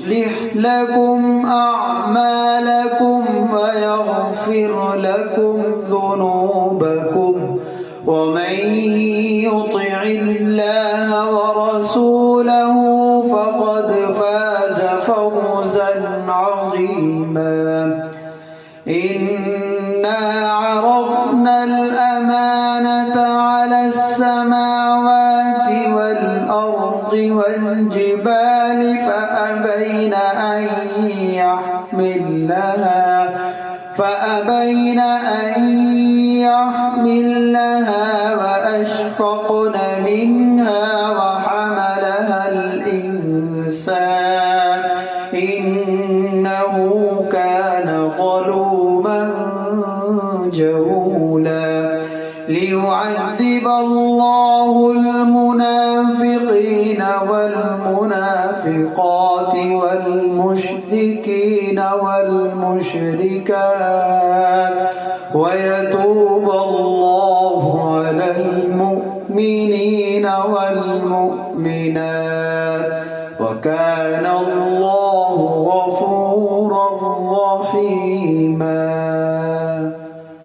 يصلح لكم أعمالكم ويغفر لكم ذنوبكم ومن يطع الله ورسوله فقد فاز فوزا عظيما. إنا عرضنا الأمانة على السماوات والأرض والجبال فأبين أن يحملنها وأشفقن منها وحملها الإنسان إنه كان ظلوما جهولا. ليعذب الله المنافقين والمنافقات والمشركين والمشركات ويتوب الله على المؤمنين والمؤمنات وكان الله غفورا رحيما.